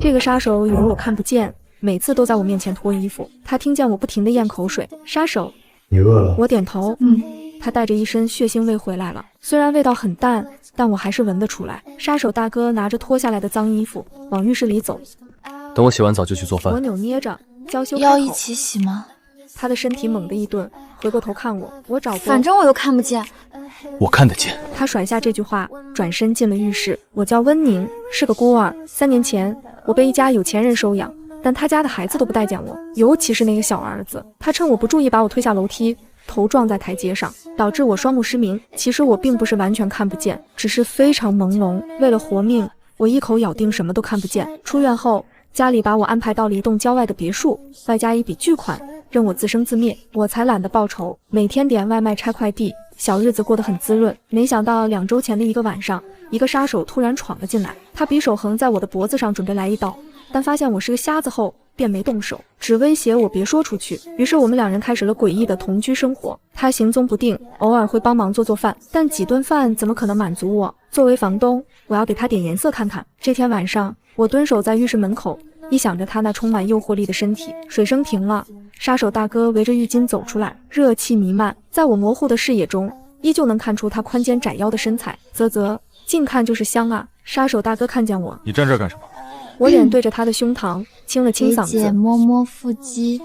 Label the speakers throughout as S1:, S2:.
S1: 这个杀手以为我看不见，每次都在我面前脱衣服。他听见我不停地咽口水。杀手，
S2: 你饿了？
S1: 我点头。他带着一身血腥味回来了，虽然味道很淡，但我还是闻得出来。杀手大哥拿着脱下来的脏衣服往浴室里走。
S3: 等我洗完澡就去做饭。
S1: 我扭捏着，娇羞开口。
S4: 要一起洗吗？
S1: 他的身体猛地一顿，回过头看我，我找过。
S4: 反正我又看不见。
S3: 我看得见。
S1: 他甩下这句话，转身进了浴室。我叫温宁，是个孤儿。3年前，我被一家有钱人收养，但他家的孩子都不待见我，尤其是那个小儿子。他趁我不注意把我推下楼梯，头撞在台阶上，导致我双目失明。其实我并不是完全看不见，只是非常朦胧。为了活命，我一口咬定什么都看不见。出院后，家里把我安排到了一栋郊外的别墅，外加一笔巨款，任我自生自灭。我才懒得报仇，每天点外卖拆快递，小日子过得很滋润。没想到2周前的一个晚上，一个杀手突然闯了进来，他匕首横在我的脖子上，准备来一刀，但发现我是个瞎子后便没动手，只威胁我别说出去。于是我们2人开始了诡异的同居生活。他行踪不定，偶尔会帮忙做饭，但几顿饭怎么可能满足我？作为房东，我要给他点颜色看看。这天晚上，我蹲守在浴室门口，一想着他那充满诱惑力的身体。水声停了，杀手大哥围着浴巾走出来，热气弥漫，在我模糊的视野中，依旧能看出他宽肩窄腰的身材。啧，近看就是香啊！杀手大哥看见我，
S3: 你站这儿干什么？
S1: 我脸对着他的胸膛，清了清嗓子，
S4: 姐摸摸腹肌。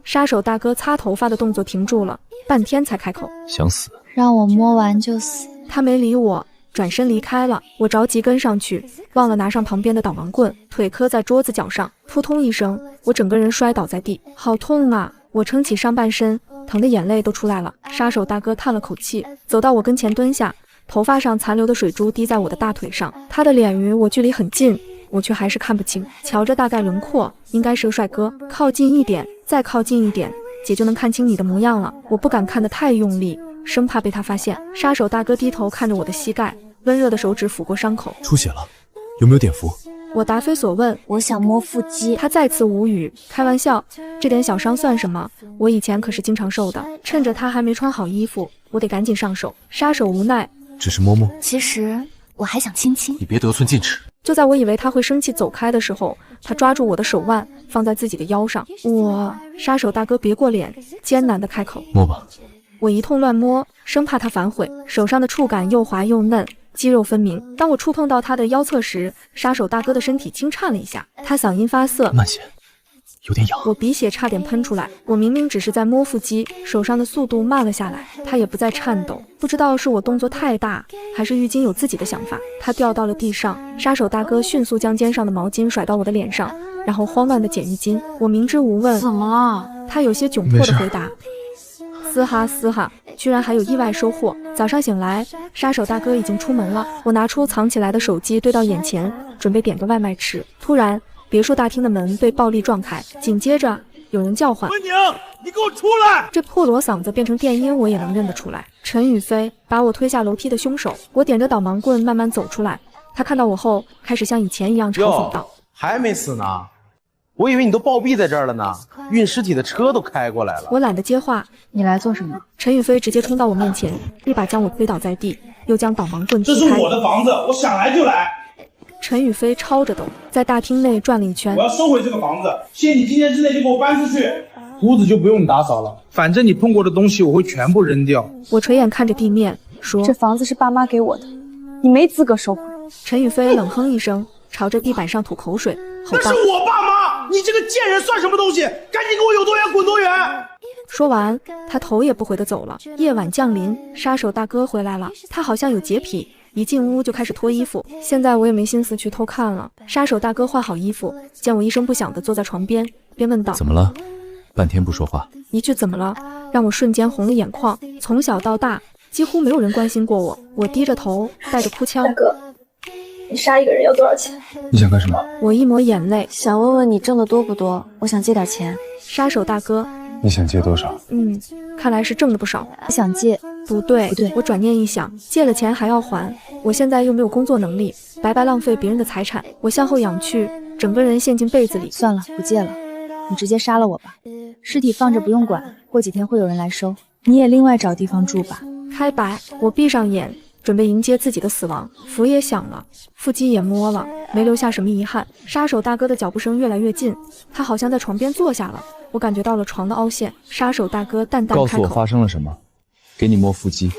S1: 杀手大哥擦头发的动作停住了，半天才开口：
S3: 想死？
S4: 让我摸完就死。
S1: 他没理我，转身离开了。我着急跟上去，忘了拿上旁边的导盲棍，腿磕在桌子角上，扑通一声，我整个人摔倒在地，好痛啊！我撑起上半身，疼得眼泪都出来了。杀手大哥叹了口气，走到我跟前蹲下，头发上残留的水珠滴在我的大腿上。他的脸与我距离很近，我却还是看不清，瞧着大概轮廓，应该是个帅哥。靠近一点，再靠近一点，姐就能看清你的模样了。我不敢看得太用力，生怕被他发现。杀手大哥低头看着我的膝盖，温热的手指抚过伤口。
S3: 出血了，有没有碘伏？
S1: 我答非所问。
S4: 我想摸腹肌。
S1: 他再次无语，开玩笑，这点小伤算什么？我以前可是经常受的。趁着他还没穿好衣服，我得赶紧上手。杀手无奈，
S3: 只是摸摸。
S4: 其实我还想亲亲。
S3: 你别得寸进尺。
S1: 就在我以为他会生气走开的时候，他抓住我的手腕，放在自己的腰上。杀手大哥别过脸，艰难地开口：
S3: 摸吧。
S1: 我一通乱摸，生怕他反悔。手上的触感又滑又嫩，肌肉分明。当我触碰到他的腰侧时，杀手大哥的身体轻颤了一下，他嗓音发涩：
S3: 慢些，有点痒。
S1: 我鼻血差点喷出来。我明明只是在摸腹肌，手上的速度慢了下来，他也不再颤抖。不知道是我动作太大，还是浴巾有自己的想法，他掉到了地上。杀手大哥迅速将肩上的毛巾甩到我的脸上，然后慌乱地捡浴巾。我明知无问。
S4: 怎么了？
S1: 他有些窘迫地回答：嘶哈，居然还有意外收获。早上醒来，杀手大哥已经出门了。我拿出藏起来的手机对到眼前，准备点个外卖吃。突然，别墅大厅的门被暴力撞开，紧接着有人叫唤：温宁，你给我出来！这破锣嗓子变成电音，我也能认得出来。陈宇飞，把我推下楼梯的凶手。我点着导盲棍慢慢走出来，他看到我后，开始像以前一样嘲讽道：
S5: 还没死呢，我以为你都暴毙在这儿了呢，运尸体的车都开过来了。
S1: 我懒得接话。
S4: 你来做什么？
S1: 陈宇飞直接冲到我面前，一把将我推倒在地，又将导盲棍踢开。
S2: 这是我的房子，我想来就来。
S1: 陈宇飞抄着抖，在大厅内转了一圈。
S2: 我要收回这个房子，限你今天之内就给我搬出去。屋子就不用你打扫了，反正你碰过的东西我会全部扔掉。
S1: 我垂眼看着地面，说：
S6: 这房子是爸妈给我的，你没资格收回。
S1: 陈宇飞冷哼一声，朝着地板上吐口水，吼道：
S2: 那是我爸妈，你这个贱人算什么东西？赶紧给我有多远滚多远！
S1: 说完，他头也不回地走了。夜晚降临，杀手大哥回来了，他好像有洁癖，一进屋就开始脱衣服。现在我也没心思去偷看了。杀手大哥换好衣服，见我一声不响地坐在床边，便问道：
S3: 怎么了？半天不说话。
S1: 一句怎么了，让我瞬间红了眼眶。从小到大，几乎没有人关心过我。我低着头，带着哭腔：
S6: 大哥，你杀一个人要多少钱？
S3: 你想干什么？
S1: 我一抹眼泪，
S4: 想问问你挣的多不多？我想借点钱。
S1: 杀手大哥，
S3: 你想借多少？
S1: 看来是挣的不少。
S4: 我想借。
S1: 不对，我转念一想，借了钱还要还，我现在又没有工作能力，白白浪费别人的财产。我向后仰去，整个人陷进被子里。
S4: 算了，不借了，你直接杀了我吧。尸体放着不用管，过几天会有人来收，你也另外找地方住吧。
S1: 开白，我闭上眼，准备迎接自己的死亡。符也响了，腹肌也摸了，没留下什么遗憾。杀手大哥的脚步声越来越近，他好像在床边坐下了，我感觉到了床的凹陷。杀手大哥淡淡开口：
S3: 告诉我发生了什么，给你摸腹肌。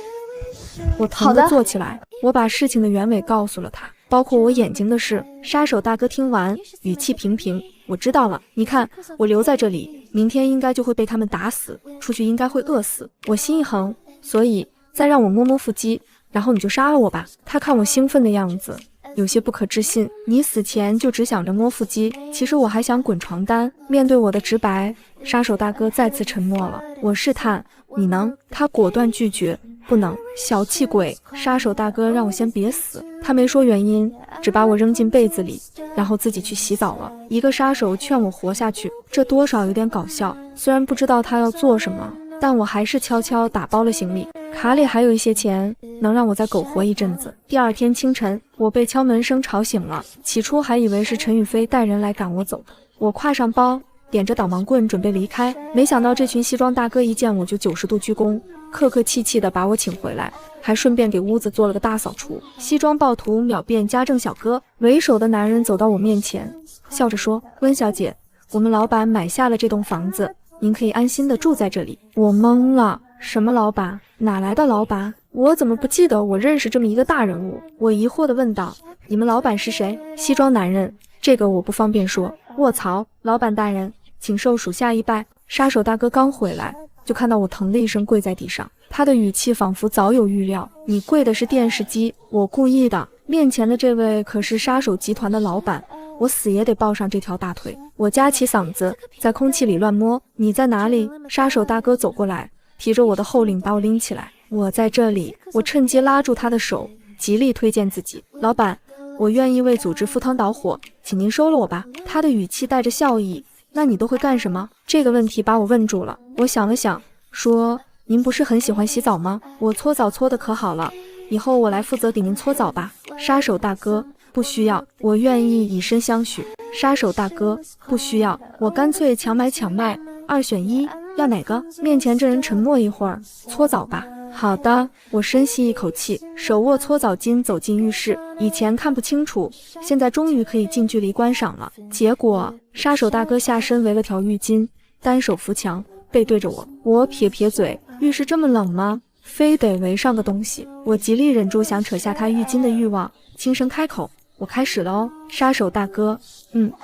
S1: 我疼得坐起来，我把事情的原委告诉了他，包括我眼睛的事。杀手大哥听完，语气平平：我知道了，你看我留在这里，明天应该就会被他们打死，出去应该会饿死。我心一横，所以再让我摸摸腹肌，然后你就杀了我吧。他看我兴奋的样子，有些不可置信。你死前就只想着摸腹肌，其实我还想滚床单。面对我的直白，杀手大哥再次沉默了。我试探：你能？他果断拒绝：不能，小气鬼！杀手大哥让我先别死，他没说原因，只把我扔进被子里，然后自己去洗澡了。一个杀手劝我活下去，这多少有点搞笑。虽然不知道他要做什么，但我还是悄悄打包了行李，卡里还有一些钱，能让我再苟活一阵子。第二天清晨，我被敲门声吵醒了，起初还以为是陈宇飞带人来赶我走。我挎上包，点着导盲棍准备离开，没想到这群西装大哥一见我就90度鞠躬，客客气气地把我请回来，还顺便给屋子做了个大扫除。西装暴徒秒变家政小哥，为首的男人走到我面前，笑着说：温小姐，我们老板买下了这栋房子，您可以安心的住在这里。我懵了，什么老板？哪来的老板？我怎么不记得我认识这么一个大人物？我疑惑地问道：你们老板是谁？西装男人：这个我不方便说。卧槽，老板大人，请受属下一拜。杀手大哥刚回来，就看到我疼的一声跪在地上，他的语气仿佛早有预料：你跪的是电视机，我故意的。面前的这位可是杀手集团的老板，我死也得抱上这条大腿。我夹起嗓子，在空气里乱摸：你在哪里？杀手大哥走过来，提着我的后领把我拎起来。我在这里。我趁机拉住他的手，极力推荐自己：老板，我愿意为组织赴汤蹈火，请您收了我吧。他的语气带着笑意：那你都会干什么？这个问题把我问住了。我想了想，说：您不是很喜欢洗澡吗？我搓澡搓得可好了，以后我来负责给您搓澡吧。杀手大哥：不需要，我愿意以身相许。杀手大哥：不需要，我干脆强买强卖，2选1，要哪个？面前这人沉默一会儿：搓澡吧。好的，我深吸一口气，手握搓澡巾走进浴室。以前看不清楚，现在终于可以近距离观赏了。结果，杀手大哥下身围了条浴巾，单手扶墙，背对着我。我撇撇嘴：浴室这么冷吗？非得围上个东西？我极力忍住想扯下他浴巾的欲望，轻声开口：我开始了哦。杀手大哥：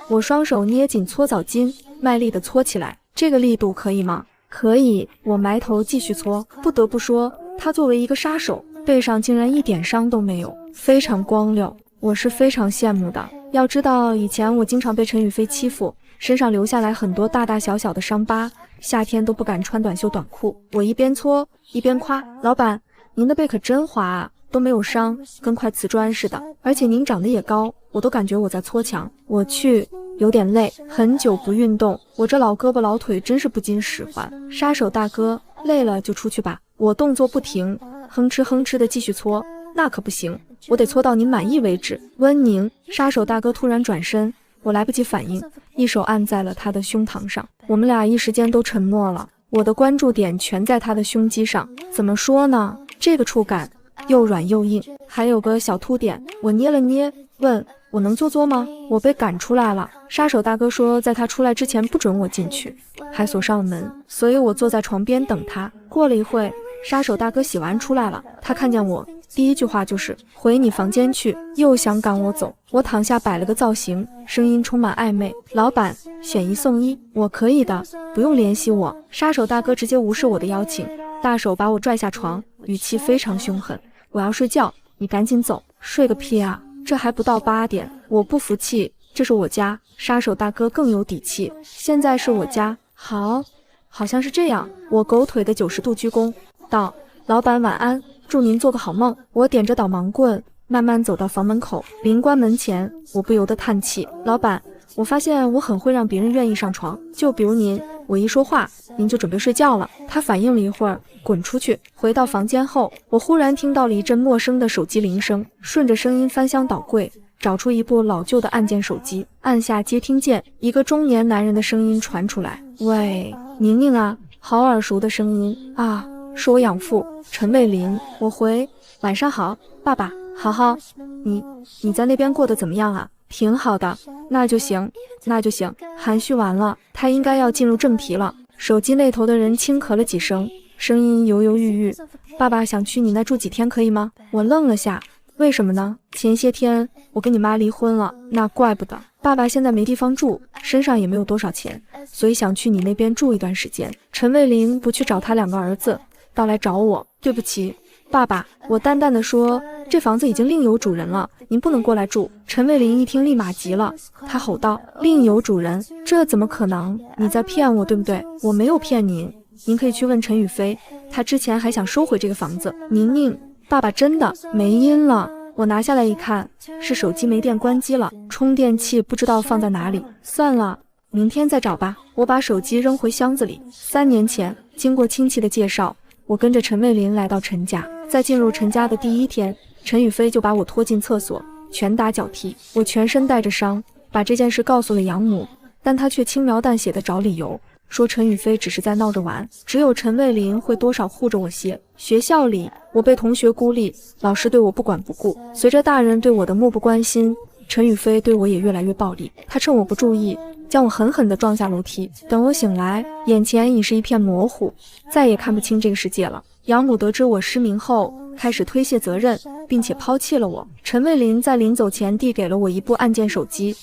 S1: 我双手捏紧搓澡巾，卖力地搓起来。这个力度可以吗？可以。我埋头继续搓。不得不说，他作为一个杀手，背上竟然一点伤都没有，非常光溜，我是非常羡慕的。要知道，以前我经常被陈宇飞欺负，身上留下来很多大大小小的伤疤，夏天都不敢穿短袖短裤。我一边搓一边夸：老板，您的背可真滑啊，都没有伤，跟块瓷砖似的，而且您长得也高，我都感觉我在搓墙。我去，有点累，很久不运动，我这老胳膊老腿真是不经使唤。杀手大哥，累了就出去吧。我动作不停，哼哧哼哧的继续搓。那可不行，我得搓到您满意为止。温宁。杀手大哥突然转身，我来不及反应，一手按在了他的胸膛上。我们俩一时间都沉默了，我的关注点全在他的胸肌上。怎么说呢？这个触感又软又硬，还有个小凸点。我捏了捏，问：我能做吗？我被赶出来了。杀手大哥说，在他出来之前不准我进去，还锁上了门，所以我坐在床边等他。过了一会，杀手大哥洗完出来了，他看见我，第一句话就是回你房间去，又想赶我走。我躺下摆了个造型，声音充满暧昧：老板，选1送1，我可以的，不用联系我。杀手大哥直接无视我的邀请，大手把我拽下床，语气非常凶狠：我要睡觉，你赶紧走。睡个屁啊，这还不到8点。我不服气，这是我家。杀手大哥更有底气：现在是我家。好像是这样。我狗腿的90度鞠躬道：老板晚安，祝您做个好梦。我点着导盲棍，慢慢走到房门口。临关门前，我不由得叹气：老板，我发现我很会让别人愿意上床，就比如您，我一说话，您就准备睡觉了。他反应了一会儿，滚出去。回到房间后，我忽然听到了一阵陌生的手机铃声，顺着声音翻箱倒柜，找出一部老旧的按键手机，按下接听键，一个中年男人的声音传出来：喂，宁宁啊。好耳熟的声音啊，是我养父陈卫林。我回：晚上好，爸爸。好好，你在那边过得怎么样啊？挺好的，那就行。含蓄完了，他应该要进入正题了。手机那头的人轻咳了几声，声音犹犹豫豫。爸爸想去你那住几天可以吗？我愣了下，为什么呢？前些天我跟你妈离婚了，那怪不得。爸爸现在没地方住，身上也没有多少钱，所以想去你那边住一段时间。陈卫林不去找他2个儿子，倒来找我。对不起，爸爸，我淡淡的说，这房子已经另有主人了，您不能过来住。陈卫林一听立马急了，他吼道：另有主人？这怎么可能？你在骗我对不对？我没有骗您，您可以去问陈宇飞，他之前还想收回这个房子。宁宁，爸爸真的没音了。我拿下来一看，是手机没电关机了，充电器不知道放在哪里。算了，明天再找吧。我把手机扔回箱子里。3年前，经过亲戚的介绍，我跟着陈卫林来到陈家。在进入陈家的第1天，陈宇飞就把我拖进厕所，拳打脚踢，我全身带着伤，把这件事告诉了养母，但他却轻描淡写的找理由，说陈宇飞只是在闹着玩，只有陈卫林会多少护着我些。学校里，我被同学孤立，老师对我不管不顾，随着大人对我的漠不关心，陈宇飞对我也越来越暴力。他趁我不注意，将我狠狠地撞下楼梯。等我醒来，眼前已是一片模糊，再也看不清这个世界了。养母得知我失明后，开始推卸责任，并且抛弃了我。陈卫林在临走前递给了我一部按键手机，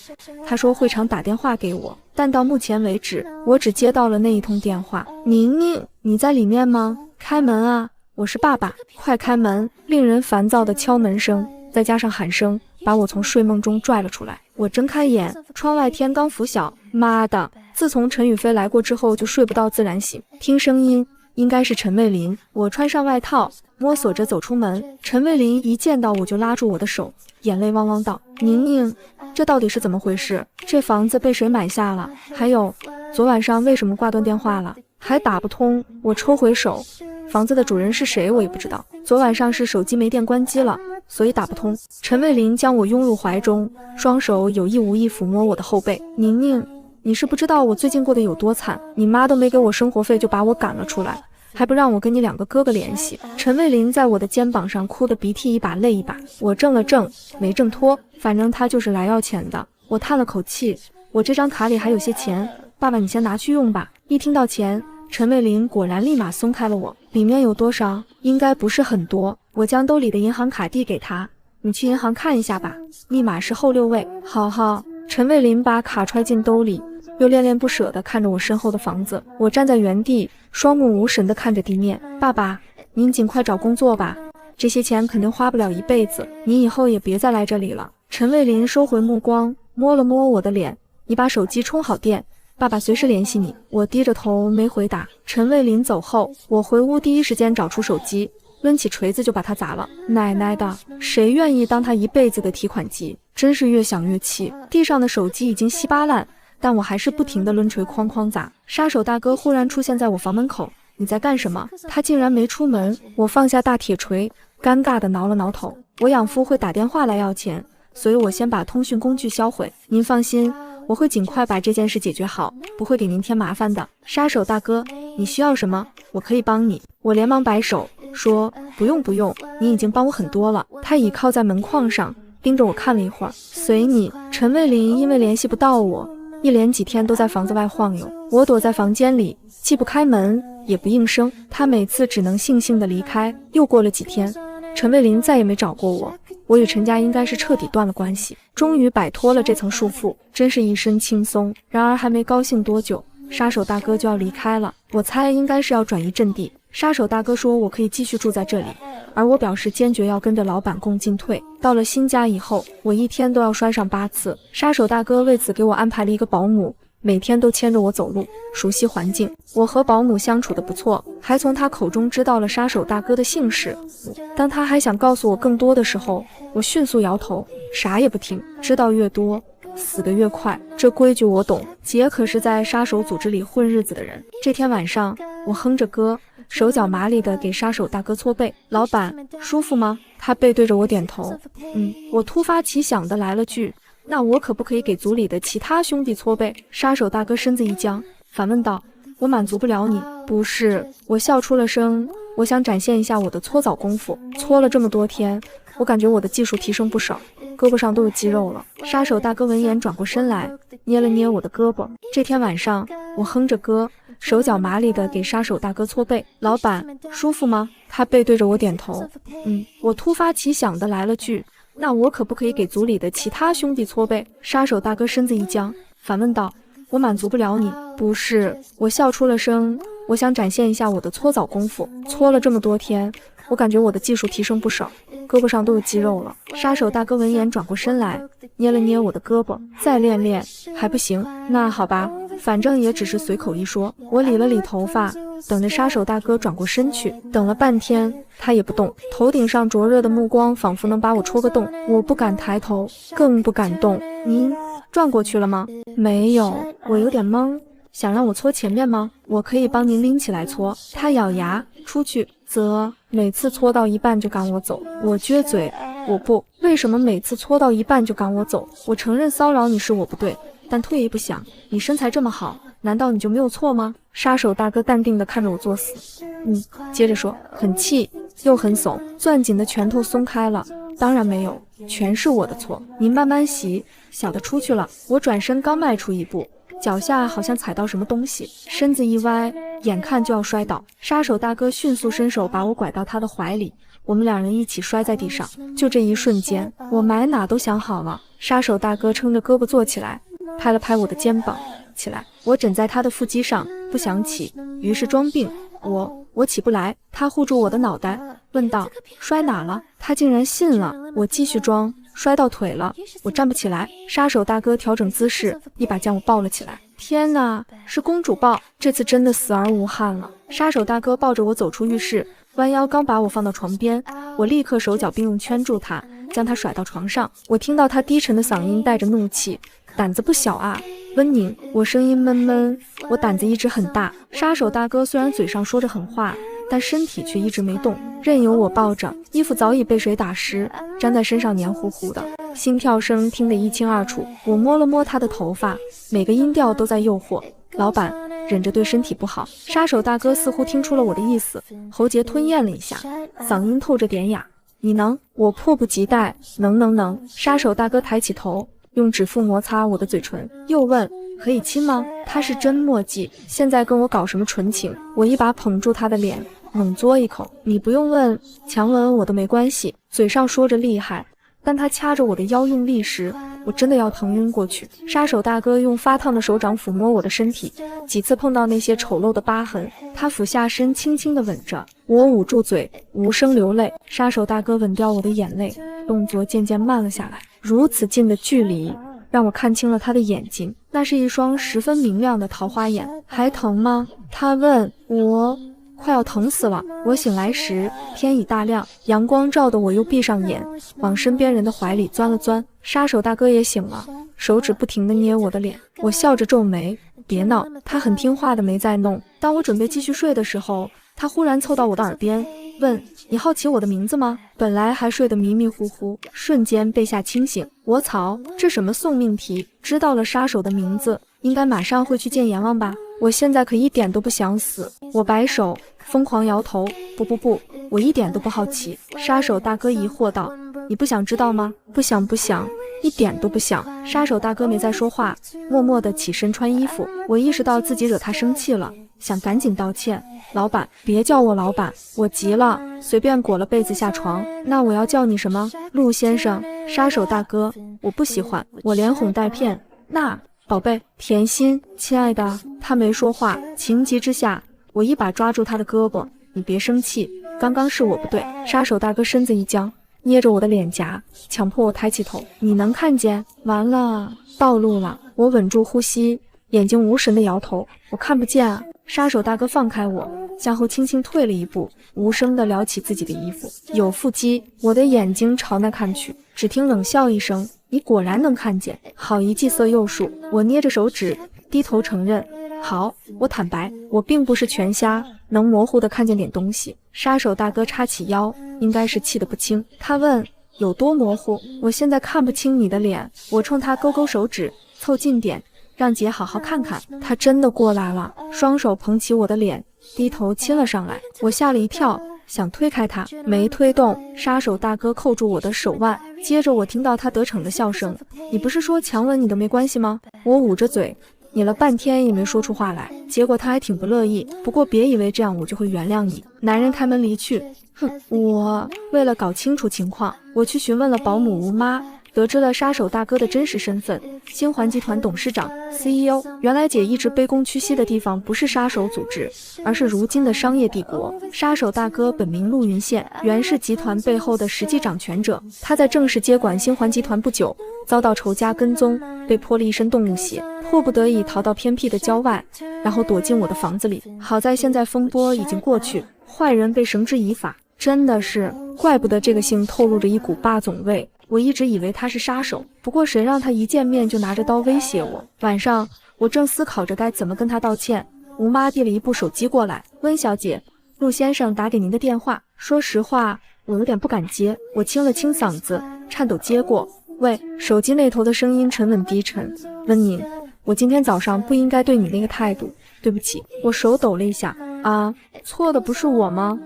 S1: 他说会场打电话给我，但到目前为止，我只接到了那一通电话。宁宁，你在里面吗？开门啊，我是爸爸，快开门！令人烦躁的敲门声，再加上喊声，把我从睡梦中拽了出来。我睁开眼，窗外天刚拂晓。妈的，自从陈宇飞来过之后，就睡不到自然醒。听声音，应该是陈卫林。我穿上外套，摸索着走出门。陈卫林一见到我就拉住我的手，眼泪汪汪道：宁宁，这到底是怎么回事？这房子被谁买下了？还有，昨晚上为什么挂断电话了？还打不通？我抽回手，房子的主人是谁我也不知道。昨晚上是手机没电关机了，所以打不通。陈卫林将我拥入怀中，双手有意无意抚摸我的后背。宁宁，你是不知道我最近过得有多惨，你妈都没给我生活费就把我赶了出来，还不让我跟你2个哥哥联系。陈卫林在我的肩膀上哭得鼻涕一把泪一把，我挣了挣，没挣脱，反正他就是来要钱的。我叹了口气，我这张卡里还有些钱，爸爸你先拿去用吧。一听到钱，陈卫林果然立马松开了我。里面有多少？应该不是很多。我将兜里的银行卡递给他，你去银行看一下吧，密码是后6位。好好。陈卫林把卡揣进兜里，又恋恋不舍地看着我身后的房子。我站在原地，双目无神地看着地面。爸爸，您尽快找工作吧，这些钱肯定花不了一辈子，您以后也别再来这里了。陈卫林收回目光，摸了摸我的脸，你把手机充好电，爸爸随时联系你。我低着头没回答。陈卫林走后，我回屋第一时间找出手机，抡起锤子就把它砸了。奶奶的，谁愿意当他一辈子的提款机？真是越想越气。地上的手机已经稀巴烂，但我还是不停地抡锤哐哐砸。杀手大哥忽然出现在我房门口，你在干什么？他竟然没出门。我放下大铁锤，尴尬地挠了挠头。我养父会打电话来要钱，所以我先把通讯工具销毁。您放心，我会尽快把这件事解决好，不会给您添麻烦的。杀手大哥，你需要什么？我可以帮你。我连忙摆手说不用不用，你已经帮我很多了。他倚靠在门框上，盯着我看了一会儿。随你。陈卫林因为联系不到我，一连几天都在房子外晃悠。我躲在房间里，既不开门也不应声，他每次只能悻悻地离开。又过了几天，陈卫林再也没找过我，我与陈家应该是彻底断了关系，终于摆脱了这层束缚，真是一身轻松。然而还没高兴多久，杀手大哥就要离开了，我猜应该是要转移阵地。杀手大哥说我可以继续住在这里，而我表示坚决要跟着老板共进退。到了新家以后，我一天都要摔上8次。杀手大哥为此给我安排了一个保姆，每天都牵着我走路，熟悉环境。我和保姆相处得不错，还从他口中知道了杀手大哥的姓氏。当他还想告诉我更多的时候，我迅速摇头，啥也不听。知道越多，死得越快，这规矩我懂。姐可是在杀手组织里混日子的人。这天晚上，我哼着歌，手脚麻利地给杀手大哥搓背。老板，舒服吗？他背对着我点头。我突发奇想地来了句，那我可不可以给组里的其他兄弟搓背？杀手大哥身子一僵，反问道，我满足不了你。不是，我笑出了声，我想展现一下我的搓澡功夫。搓了这么多天，我感觉我的技术提升不少，胳膊上都有肌肉了。杀手大哥闻言转过身来，捏了捏我的胳膊。这天晚上，我哼着歌，手脚麻利地给杀手大哥搓背。老板，舒服吗？他背对着我点头。我突发奇想的来了句，那我可不可以给组里的其他兄弟搓背？杀手大哥身子一僵，反问道，我满足不了你。不是，我笑出了声，我想展现一下我的搓澡功夫。搓了这么多天，我感觉我的技术提升不少，胳膊上都有肌肉了。杀手大哥闻言转过身来，捏了捏我的胳膊，再练练还不行？那好吧，反正也只是随口一说。我理了理头发，等着杀手大哥转过身去。等了半天，他也不动，头顶上灼热的目光仿佛能把我戳个洞。我不敢抬头，更不敢动。您转过去了吗？没有，我有点懵。想让我搓前面吗？我可以帮您拎起来搓。他咬牙出去，每次搓到一半就赶我走。我撅嘴，我不，为什么每次搓到一半就赶我走？我承认骚扰你是我不对，但退一步想，你身材这么好，难道你就没有错吗？杀手大哥淡定地看着我作死。接着说，很气又很怂，攥紧的拳头松开了。当然没有，全是我的错。您慢慢洗。小的出去了，我转身刚迈出一步，脚下好像踩到什么东西，身子一歪，眼看就要摔倒。杀手大哥迅速伸手把我拐到他的怀里，我们两人一起摔在地上。就这一瞬间，我埋哪都想好了。杀手大哥撑着胳膊坐起来，拍了拍我的肩膀，起来。我枕在他的腹肌上，不想起，于是装病。我起不来。他护住我的脑袋，问道：摔哪了？他竟然信了。我继续装，摔到腿了，我站不起来。杀手大哥调整姿势，一把将我抱了起来。天哪，是公主抱，这次真的死而无憾了。杀手大哥抱着我走出浴室，弯腰刚把我放到床边，我立刻手脚并用圈住他，将他甩到床上。我听到他低沉的嗓音带着怒气：胆子不小啊，温宁。我声音闷闷，我胆子一直很大。杀手大哥虽然嘴上说着狠话，但身体却一直没动，任由我抱着。衣服早已被水打湿，粘在身上黏糊糊的，心跳声听得一清二楚。我摸了摸他的头发，每个音调都在诱惑。老板，忍着对身体不好。杀手大哥似乎听出了我的意思，喉结吞咽了一下，嗓音透着典雅：你能？我迫不及待：能。杀手大哥抬起头，用指腹摩擦我的嘴唇，又问：可以亲吗？他是真墨迹，现在跟我搞什么纯情？我一把捧住他的脸，猛嘬一口。你不用问，强吻我都没关系。嘴上说着厉害，但他掐着我的腰用力时，我真的要疼晕过去。杀手大哥用发烫的手掌抚摸我的身体，几次碰到那些丑陋的疤痕，他俯下身轻轻地吻着我，捂住嘴，无声流泪。杀手大哥吻掉我的眼泪，动作渐渐慢了下来。如此近的距离，让我看清了他的眼睛，那是一双十分明亮的桃花眼。还疼吗？他问。我快要疼死了。我醒来时，天已大亮，阳光照得我又闭上眼，往身边人的怀里钻了钻。杀手大哥也醒了，手指不停地捏我的脸。我笑着皱眉，别闹。他很听话的没再弄。当我准备继续睡的时候，他忽然凑到我的耳边问：你好奇我的名字吗？本来还睡得迷迷糊糊，瞬间被吓清醒。我操，这什么送命题？知道了杀手的名字，应该马上会去见阎王吧？我现在可一点都不想死。我摆手，疯狂摇头，不，我一点都不好奇。杀手大哥疑惑道：你不想知道吗？不想，一点都不想。杀手大哥没再说话，默默地起身穿衣服。我意识到自己惹他生气了，想赶紧道歉。老板，别叫我老板。我急了，随便裹了被子下床。那我要叫你什么？陆先生。杀手大哥，我不喜欢。我连哄带骗。那宝贝，甜心，亲爱的。他没说话，情急之下，我一把抓住他的胳膊。你别生气，刚刚是我不对。杀手大哥身子一僵，捏着我的脸颊，强迫我抬起头。你能看见？完了，暴露了。我稳住呼吸，眼睛无神的摇头。我看不见啊。杀手大哥放开我，向后轻轻退了一步，无声地撩起自己的衣服。有腹肌。我的眼睛朝那看去，只听冷笑一声：你果然能看见，好一计色诱术。我捏着手指，低头承认。好，我坦白，我并不是全瞎，能模糊地看见点东西。杀手大哥叉起腰，应该是气得不轻。他问：有多模糊？我现在看不清你的脸。我冲他勾勾手指，凑近点，让姐好好看看。他真的过来了，双手捧起我的脸，低头亲了上来。我吓了一跳，想推开他，没推动。杀手大哥扣住我的手腕，接着我听到他得逞的笑声：“你不是说强吻你的没关系吗？”我捂着嘴，拟了半天也没说出话来。结果他还挺不乐意。不过别以为这样我就会原谅你。男人开门离去。哼，我为了搞清楚情况，我去询问了保姆吴妈。得知了杀手大哥的真实身份，星环集团董事长 CEO。原来姐一直卑躬屈膝的地方不是杀手组织，而是如今的商业帝国。杀手大哥本名陆云宪，原是集团背后的实际掌权者。他在正式接管星环集团不久，遭到仇家跟踪，被泼了一身动物血，迫不得已逃到偏僻的郊外，然后躲进我的房子里。好在现在风波已经过去，坏人被绳之以法。真的是怪不得这个姓透露着一股霸总味。我一直以为他是杀手，不过谁让他一见面就拿着刀威胁我。晚上我正思考着该怎么跟他道歉，吴妈递了一部手机过来：“温小姐，陆先生打给您的电话。”说实话，我有点不敢接。我清了清嗓子，颤抖接过：“喂。”手机那头的声音沉稳低沉：“温宁，我今天早上不应该对你那个态度，对不起。”我手抖了一下：“啊，错的不是我吗？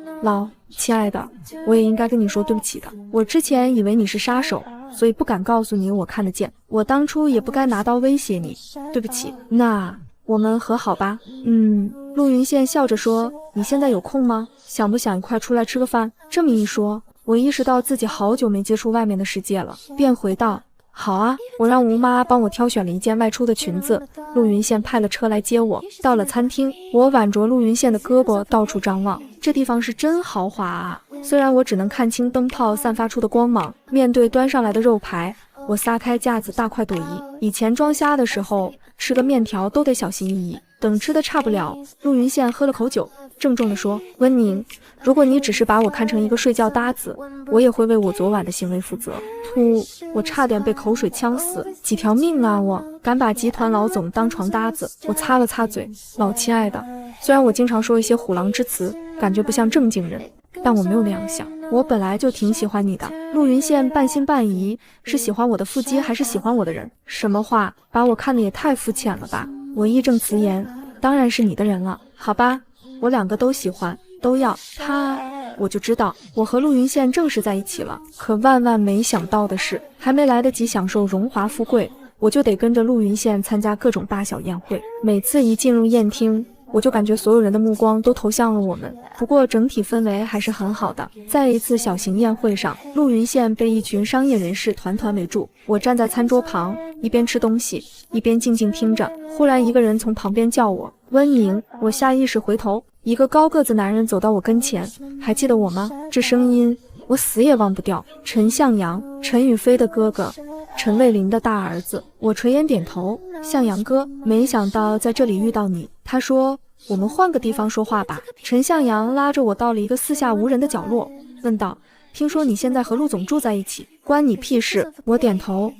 S1: 亲爱的，我也应该跟你说对不起的。我之前以为你是杀手，所以不敢告诉你我看得见。我当初也不该拿刀威胁你，对不起。那我们和好吧？”陆云宪笑着说：“你现在有空吗？想不想一块出来吃个饭？”这么一说，我意识到自己好久没接触外面的世界了，便回道：“好啊。”我让吴妈帮我挑选了一件外出的裙子，陆云宪派了车来接我。到了餐厅，我挽着陆云宪的胳膊到处张望，这地方是真豪华啊！虽然我只能看清灯泡散发出的光芒，面对端上来的肉排，我撒开架子大快朵颐。以前装虾的时候，吃个面条都得小心翼翼，等吃的差不了，陆云宪喝了口酒，郑重地说：“温宁，如果你只是把我看成一个睡觉搭子，我也会为我昨晚的行为负责。”噗！我差点被口水呛死，几条命啊！我敢把集团老总当床搭子。我擦了擦嘴：“老亲爱的，虽然我经常说一些虎狼之词，感觉不像正经人，但我没有那样想，我本来就挺喜欢你的。”陆云宪半信半疑，是喜欢我的腹肌还是喜欢我的人？什么话，把我看得也太肤浅了吧！我义正辞严：“当然是你的人了。”好吧，我两个都喜欢，都要他。我就知道我和陆云宪正式在一起了。可万万没想到的是，还没来得及享受荣华富贵，我就得跟着陆云宪参加各种大小宴会。每次一进入宴厅，我就感觉所有人的目光都投向了我们。不过整体氛围还是很好的。在一次小型宴会上，陆云宪被一群商业人士团团围住，我站在餐桌旁，一边吃东西一边静静听着。忽然一个人从旁边叫我：“温宁。”我下意识回头，一个高个子男人走到我跟前：“还记得我吗？”这声音我死也忘不掉。陈向阳，陈宇飞的哥哥，陈卫林的大儿子。我垂眼点头：“向阳哥，没想到在这里遇到你。”他说：“我们换个地方说话吧。”陈向阳拉着我到了一个四下无人的角落，问道：“听说你现在和陆总住在一起，关你屁事？”我点头：“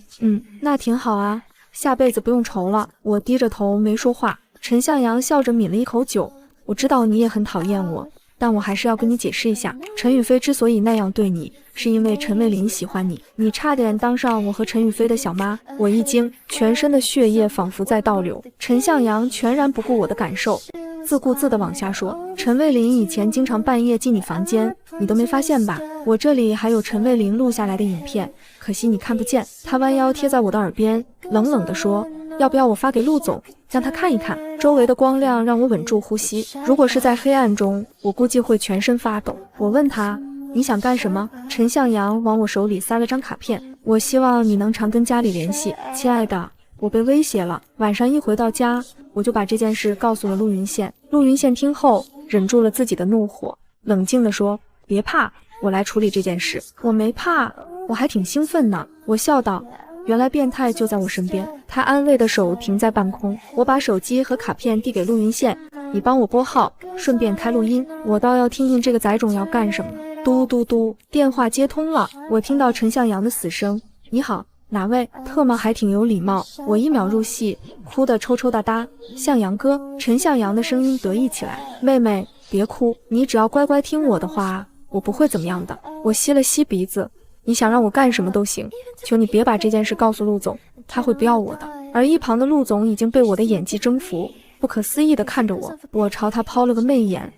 S1: 那挺好啊，下辈子不用愁了。”我低着头没说话。陈向阳笑着抿了一口酒：“我知道你也很讨厌我，但我还是要跟你解释一下，陈宇飞之所以那样对你，是因为陈卫林喜欢你，你差点当上我和陈宇飞的小妈。”我一惊，全身的血液仿佛在倒流。陈向阳全然不顾我的感受，自顾自地往下说：“陈卫林以前经常半夜进你房间，你都没发现吧？我这里还有陈卫林录下来的影片，可惜你看不见。”他弯腰贴在我的耳边，冷冷地说：“要不要我发给陆总，让他看一看？”周围的光亮让我稳住呼吸，如果是在黑暗中，我估计会全身发抖。我问他：“你想干什么？”陈向阳往我手里塞了张卡片：“我希望你能常跟家里联系。”亲爱的，我被威胁了。晚上一回到家，我就把这件事告诉了陆云宪。陆云宪听后忍住了自己的怒火，冷静地说：“别怕，我来处理这件事。”我没怕，我还挺兴奋呢。我笑道：“原来变态就在我身边。”他安慰的手停在半空。我把手机和卡片递给陆云宪：“你帮我拨号，顺便开录音。我倒要听听这个崽种要干什么。”嘟嘟嘟，电话接通了。我听到陈向阳的死声：“你好，哪位？”特么还挺有礼貌。我一秒入戏，哭得抽抽搭搭。“向阳哥。”陈向阳的声音得意起来：“妹妹别哭，你只要乖乖听我的话，我不会怎么样的。”我吸了吸鼻子：“你想让我干什么都行，求你别把这件事告诉陆总，他会不要我的。”而一旁的陆总已经被我的演技征服，不可思议地看着我。我朝他抛了个媚眼：“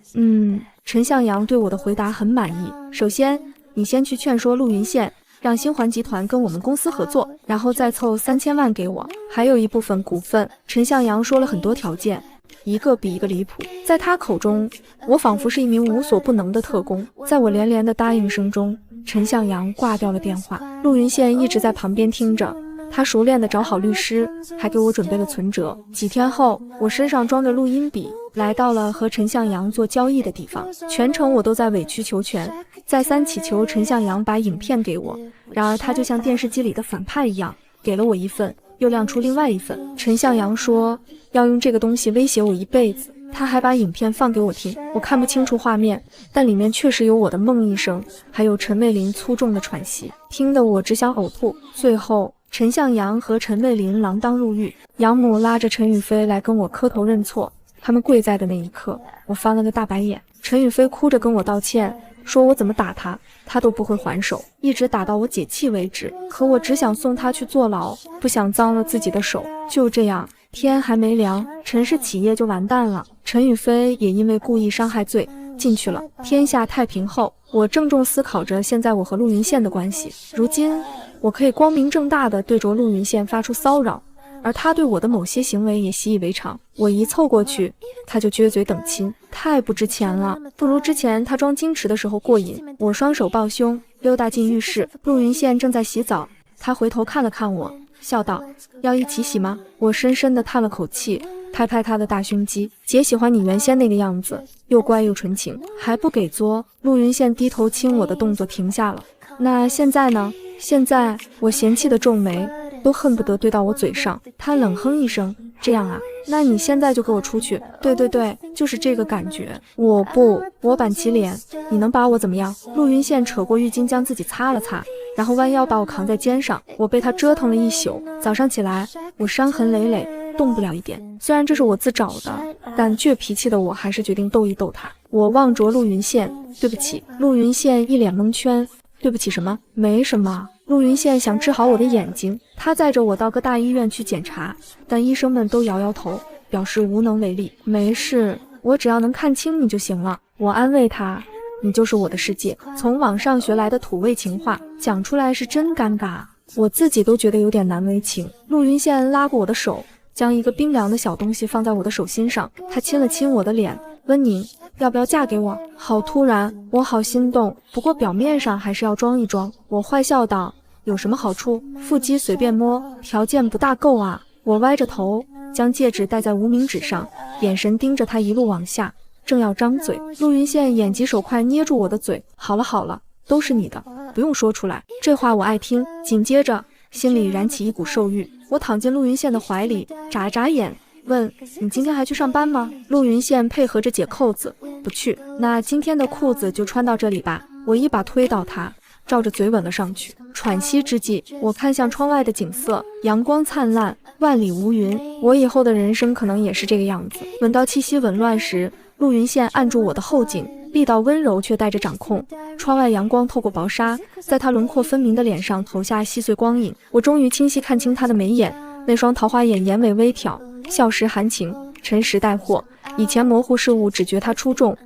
S1: 陈向阳对我的回答很满意。首先，你先去劝说陆云宪，让星环集团跟我们公司合作，然后再凑3000万给我，还有一部分股份。陈向阳说了很多条件，一个比一个离谱。在他口中，我仿佛是一名无所不能的特工。在我连连的答应声中，陈向阳挂掉了电话。陆云宪一直在旁边听着，他熟练地找好律师，还给我准备了存折。几天后，我身上装着录音笔，来到了和陈向阳做交易的地方。全程我都在委曲求全，再三祈求陈向阳把影片给我。然而他就像电视机里的反派一样，给了我一份，又亮出另外一份。陈向阳说要用这个东西威胁我一辈子。他还把影片放给我听，我看不清楚画面，但里面确实有我的梦呓声，还有陈卫林粗重的喘息，听得我只想呕吐。最后陈向阳和陈卫林锒铛入狱，养母拉着陈宇飞来跟我磕头认错。他们跪在的那一刻，我翻了个大白眼。陈宇飞哭着跟我道歉，说我怎么打他，他都不会还手，一直打到我解气为止。可我只想送他去坐牢，不想脏了自己的手。就这样，天还没亮，陈氏企业就完蛋了。陈宇飞也因为故意伤害罪进去了。天下太平后，我郑重思考着现在我和陆云宪的关系。如今我可以光明正大地对着陆云宪发出骚扰，而他对我的某些行为也习以为常。我一凑过去，他就撅嘴等亲，太不值钱了，不如之前他装矜持的时候过瘾。我双手抱胸，溜达进浴室。陆云宪正在洗澡，他回头看了看我，笑道：要一起洗吗？我深深地叹了口气，拍拍他的大胸肌。姐喜欢你原先那个样子，又乖又纯情，还不给作。陆云宪低头亲我的动作停下了。那现在呢？现在我嫌弃的皱眉都恨不得对到我嘴上。他冷哼一声，这样啊，那你现在就给我出去。对对对，就是这个感觉。我不，我板起脸，你能把我怎么样？陆云宪扯过浴巾将自己擦了擦，然后弯腰把我扛在肩上。我被他折腾了一宿，早上起来我伤痕累累，动不了一点。虽然这是我自找的，但倔脾气的我还是决定逗一逗他。我望着陆云宪，对不起。陆云宪一脸蒙圈，对不起什么？没什么。陆云宪想治好我的眼睛，他载着我到各大医院去检查，但医生们都摇摇头，表示无能为力。没事，我只要能看清你就行了。我安慰他，你就是我的世界。从网上学来的土味情话讲出来是真尴尬，我自己都觉得有点难为情。陆云宪拉过我的手，将一个冰凉的小东西放在我的手心上，他亲了亲我的脸，温宁，要不要嫁给我？好突然，我好心动，不过表面上还是要装一装。我坏笑道，有什么好处？腹肌随便摸，条件不大够啊。我歪着头，将戒指戴在无名指上，眼神盯着他一路往下，正要张嘴，陆云宪眼疾手快捏住我的嘴，好了好了，都是你的，不用说出来。这话我爱听。紧接着心里燃起一股兽欲，我躺进陆云宪的怀里，眨眨眼问，你今天还去上班吗？陆云宪配合着解扣子，不去。那今天的裤子就穿到这里吧。我一把推倒他，照着嘴吻了上去。喘息之际，我看向窗外的景色，阳光灿烂，万里无云。我以后的人生可能也是这个样子。吻到气息紊乱时，陆云宪按住我的后颈，力道温柔却带着掌控。窗外阳光透过薄纱，在他轮廓分明的脸上投下细碎光影。我终于清晰看清他的眉眼，那双桃花眼眼尾微挑，笑时含情，沉时带惑。以前模糊事物只觉他出众，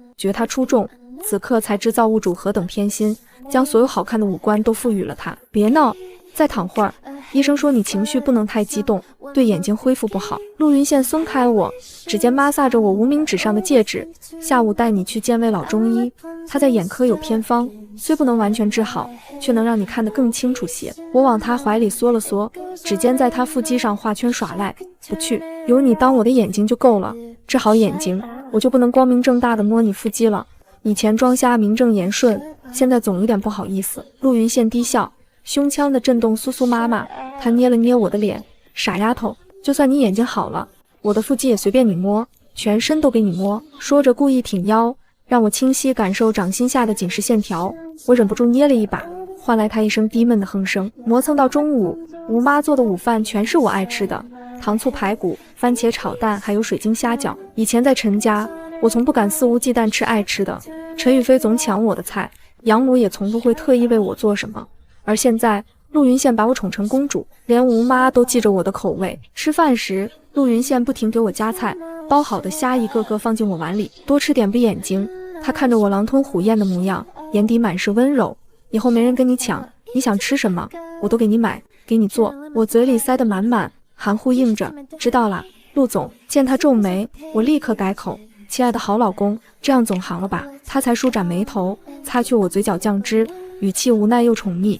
S1: 此刻才知造物主何等偏心，将所有好看的五官都赋予了他。别闹，再躺会儿。医生说你情绪不能太激动，对眼睛恢复不好。陆云宪松开我，指尖摩挲着我无名指上的戒指。下午带你去见位老中医，他在眼科有偏方，虽不能完全治好，却能让你看得更清楚些。我往他怀里缩了缩，指尖在他腹肌上画圈耍赖。不去，有你当我的眼睛就够了。治好眼睛，我就不能光明正大的摸你腹肌了。以前装瞎名正言顺，现在总有点不好意思。陆云宪低笑，胸腔的震动酥酥麻麻。他捏了捏我的脸，傻丫头，就算你眼睛好了，我的腹肌也随便你摸，全身都给你摸。说着故意挺腰，让我清晰感受掌心下的紧实线条。我忍不住捏了一把，换来他一声低闷的哼声。磨蹭到中午，吴妈做的午饭全是我爱吃的，糖醋排骨、番茄炒蛋还有水晶虾饺。以前在陈家，我从不敢肆无忌惮吃爱吃的，陈宇飞总抢我的菜，养母也从不会特意为我做什么。而现在陆云宪把我宠成公主，连吴妈都记着我的口味。吃饭时，陆云宪不停给我夹菜，包好的虾一个个放进我碗里。多吃点不眼睛，他看着我狼吞虎咽的模样，眼底满是温柔。以后没人跟你抢，你想吃什么，我都给你买，给你做。我嘴里塞得满满，含糊应着，知道啦，陆总。见他皱眉，我立刻改口，亲爱的好老公，这样总行了吧？他才舒展眉头，擦去我嘴角酱汁，语气无奈又宠溺。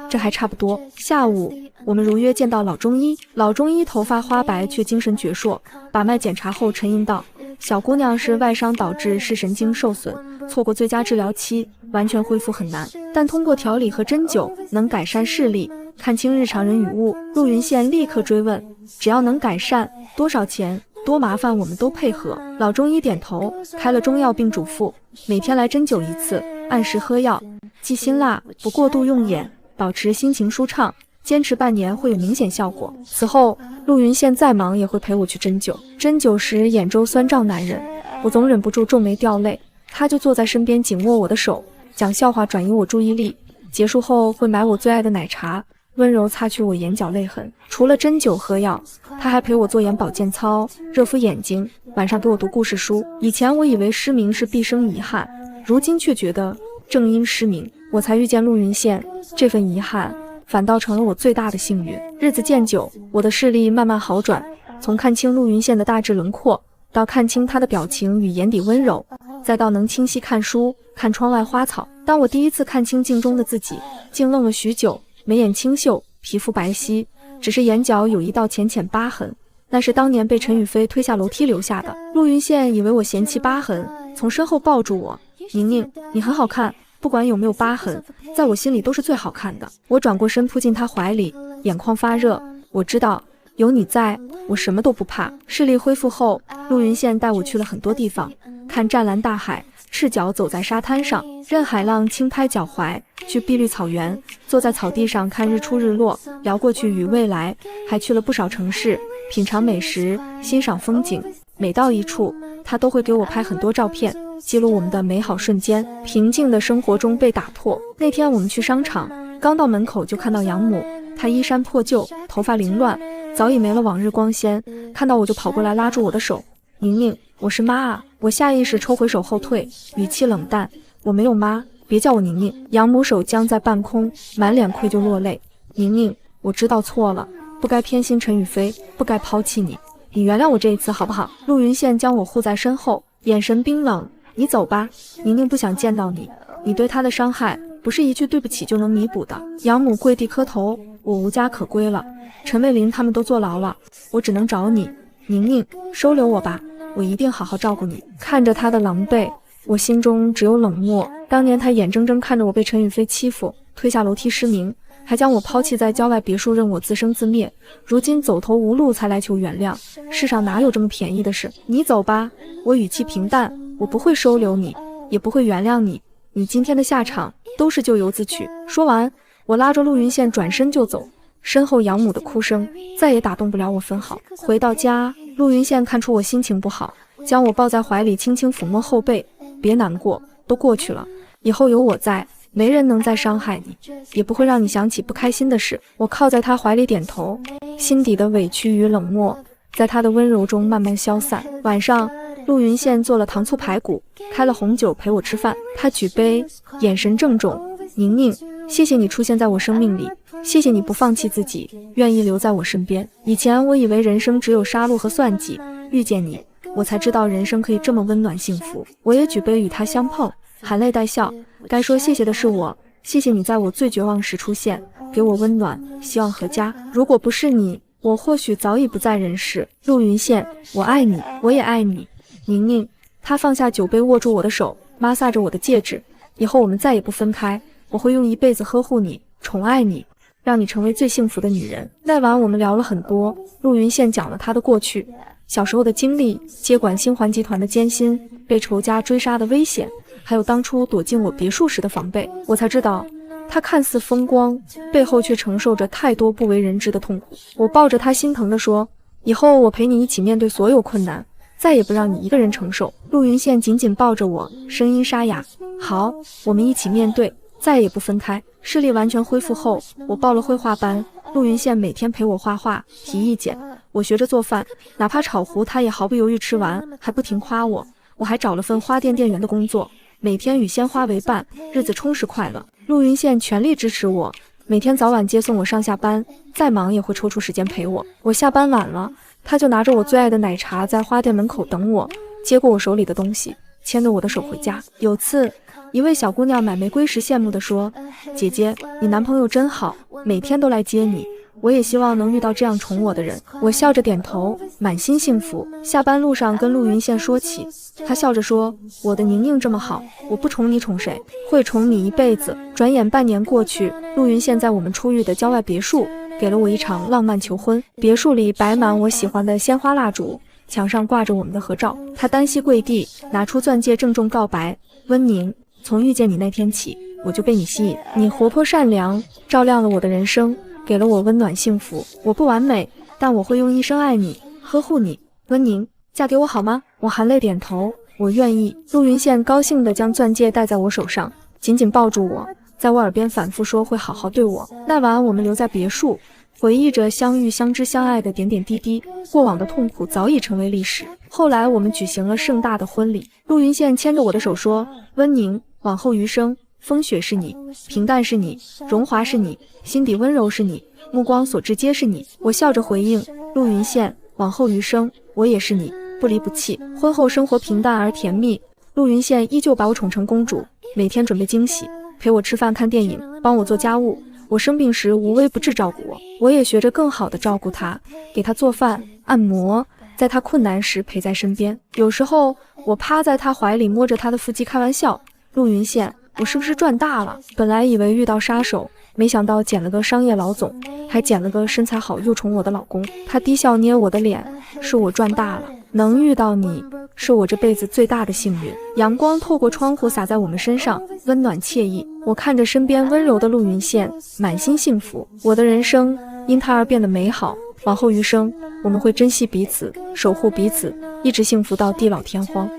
S1: 这还差不多。下午，我们如约见到老中医。老中医头发花白，却精神矍铄，把脉检查后沉吟道：“小姑娘是外伤导致视神经受损，错过最佳治疗期，完全恢复很难。但通过调理和针灸，能改善视力，看清日常人与物。”陆云羡立刻追问：“只要能改善，多少钱？多麻烦我们都配合。”老中医点头，开了中药，并嘱咐每天来针灸1次，按时喝药，忌辛辣，不过度用眼，保持心情舒畅，坚持半年会有明显效果。此后，陆云羡再忙也会陪我去针灸。针灸时眼周酸胀难忍，我总忍不住皱眉掉泪，他就坐在身边紧握我的手，讲笑话转移我注意力。结束后会买我最爱的奶茶，温柔擦去我眼角泪痕。除了针灸喝药，他还陪我做眼保健操，热敷眼睛，晚上给我读故事书。以前我以为失明是毕生遗憾，如今却觉得正因失明，我才遇见陆云羡，这份遗憾反倒成了我最大的幸运。日子渐久，我的视力慢慢好转，从看清陆云羡的大致轮廓，到看清他的表情与眼底温柔，再到能清晰看书，看窗外花草。当我第一次看清镜中的自己，竟愣了许久，眉眼清秀，皮肤白皙，只是眼角有一道浅浅疤痕，那是当年被陈宇飞推下楼梯留下的。陆云羡以为我嫌弃疤痕，从身后抱住我：“宁宁，你很好看，不管有没有疤痕，在我心里都是最好看的。”我转过身扑进他怀里，眼眶发热。我知道有你在，我什么都不怕。视力恢复后，陆云羡带我去了很多地方，看湛蓝大海，赤脚走在沙滩上，任海浪轻拍脚踝；去碧绿草原，坐在草地上看日出日落，聊过去与未来。还去了不少城市，品尝美食，欣赏风景。每到一处，他都会给我拍很多照片，记录我们的美好瞬间。平静的生活中被打破。那天我们去商场，刚到门口就看到养母，她衣衫破旧，头发凌乱，早已没了往日光鲜。看到我就跑过来拉住我的手：“宁宁，我是妈啊！”我下意识抽回手后退，语气冷淡：“我没有妈，别叫我宁宁。”养母手僵在半空，满脸愧疚落泪：“宁宁，我知道错了，不该偏心陈宇飞，不该抛弃你，你原谅我这一次好不好？”陆云羡将我护在身后，眼神冰冷：“你走吧，宁宁不想见到你，你对她的伤害不是一句对不起就能弥补的。”养母跪地磕头：“我无家可归了，陈卫林他们都坐牢了，我只能找你，宁宁，收留我吧，我一定好好照顾你。”看着他的狼狈，我心中只有冷漠。当年他眼睁睁看着我被陈宇飞欺负，推下楼梯失明，还将我抛弃在郊外别墅，任我自生自灭。如今走投无路才来求原谅，世上哪有这么便宜的事？你走吧。我语气平淡：“我不会收留你，也不会原谅你，你今天的下场都是咎由自取。”说完，我拉着陆云羡转身就走，身后养母的哭声再也打动不了我分毫。回到家，陆云羡看出我心情不好，将我抱在怀里，轻轻抚摸后背：“别难过，都过去了，以后有我在，没人能再伤害你，也不会让你想起不开心的事。”我靠在他怀里点头，心底的委屈与冷漠在他的温柔中慢慢消散。晚上，陆云羡做了糖醋排骨，开了红酒陪我吃饭。他举杯，眼神郑重：“宁宁，谢谢你出现在我生命里，谢谢你不放弃自己，愿意留在我身边。以前我以为人生只有杀戮和算计，遇见你，我才知道人生可以这么温暖幸福。”我也举杯与他相碰，含泪带笑：“该说谢谢的是我，谢谢你在我最绝望时出现，给我温暖、希望和家。如果不是你，我或许早已不在人世。”陆云羡，我爱你，我也爱你，宁宁。他放下酒杯，握住我的手，摩挲着我的戒指：“以后我们再也不分开，我会用一辈子呵护你，宠爱你，让你成为最幸福的女人。”那晚我们聊了很多，陆云羡讲了他的过去，小时候的经历，接管星环集团的艰辛，被仇家追杀的危险，还有当初躲进我别墅时的防备。我才知道，他看似风光，背后却承受着太多不为人知的痛苦。我抱着他心疼地说：“以后我陪你一起面对所有困难，再也不让你一个人承受。”陆云羡紧紧抱着我，声音沙哑：“好，我们一起面对，再也不分开。”视力完全恢复后，我报了绘画班，陆云羡每天陪我画画、提意见。我学着做饭，哪怕炒糊他也毫不犹豫吃完，还不停夸我我还找了份花店店员的工作，每天与鲜花为伴，日子充实快乐。陆云羡全力支持我，每天早晚接送我上下班，再忙也会抽出时间陪我。我下班晚了，他就拿着我最爱的奶茶在花店门口等我，接过我手里的东西，牵着我的手回家。有次，一位小姑娘买玫瑰时羡慕地说：“姐姐，你男朋友真好，每天都来接你。我也希望能遇到这样宠我的人。”我笑着点头，满心幸福。下班路上跟陆云羡说起，他笑着说：“我的宁宁这么好，我不宠你宠谁？会宠你一辈子。”转眼半年过去，陆云羡在我们初遇的郊外别墅给了我一场浪漫求婚。别墅里摆满我喜欢的鲜花蜡烛，墙上挂着我们的合照。他单膝跪地，拿出钻戒郑重告白：“温宁，从遇见你那天起，我就被你吸引。你活泼善良，照亮了我的人生，给了我温暖幸福。我不完美，但我会用一生爱你，呵护你。温宁，嫁给我好吗？”我含泪点头，我愿意。陆云羡高兴地将钻戒戴在我手上，紧紧抱住我，在我耳边反复说会好好对我。那晚我们留在别墅，回忆着相遇相知相爱的点点滴滴，过往的痛苦早已成为历史。后来我们举行了盛大的婚礼，陆云羡牵着我的手说：“温宁，往后余生，风雪是你，平淡是你，荣华是你，心底温柔是你，目光所至皆是你。”我笑着回应：“陆云羡，往后余生，我也是你，不离不弃。”婚后生活平淡而甜蜜，陆云羡依旧把我宠成公主，每天准备惊喜，陪我吃饭看电影，帮我做家务。我生病时无微不至照顾我，我也学着更好地照顾他，给他做饭、按摩，在他困难时陪在身边。有时候我趴在他怀里摸着他的腹肌开玩笑：“陆云羡，我是不是赚大了？”本来以为遇到杀手，没想到捡了个商业老总，还捡了个身材好又宠我的老公。他低笑捏我的脸：“是我赚大了，能遇到你是我这辈子最大的幸运。”阳光透过窗户洒在我们身上，温暖惬意。我看着身边温柔的陆云羡，满心幸福。我的人生因他而变得美好，往后余生我们会珍惜彼此，守护彼此，一直幸福到地老天荒。